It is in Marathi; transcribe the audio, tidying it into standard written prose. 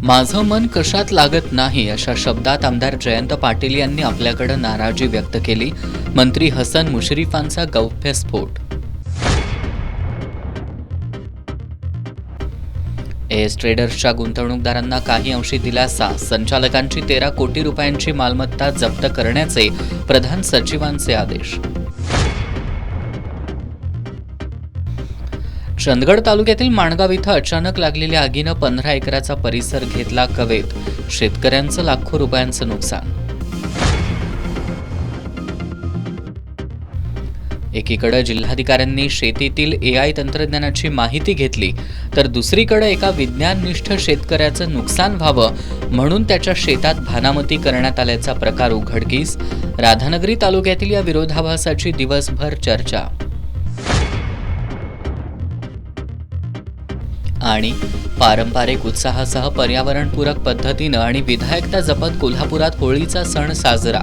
माझं मन कशात लागत नाही अशा शब्दात आमदार जयंत पाटील यांनी आपल्याकडे नाराजी व्यक्त केली. मंत्री हसन मुश्रीफांचा गौप्यस्फोट. एस ट्रेडर्सच्या गुंतवणूकदारांना काही अंशी दिलासा. संचालकांची 13 कोटी रुपयांची मालमत्ता जप्त करण्याचे प्रधान सचिवांचे आदेश. चंदगड तालुक्यातील माणगाव इथं अचानक लागलेल्या आगीनं 15 एकराचा परिसर घेतला कवेत. शेतकऱ्यांचं लाखो रुपयांचं नुकसान. एकीकडे जिल्हाधिकाऱ्यांनी शेतीतील AI तंत्रज्ञानाची माहिती घेतली, तर दुसरीकडे एका विज्ञाननिष्ठ शेतकऱ्याचं नुकसान व्हावं म्हणून त्याच्या शेतात भानामती करण्यात आल्याचा प्रकार उघडकीस. राधानगरी तालुक्यातील या विरोधाभासाची दिवसभर चर्चा. आणि पारंपरिक उत्साहासह पर्यावरणपूरक पद्धतीनं आणि विधायकता जपत कोल्हापुरात होळीचा सण साजरा.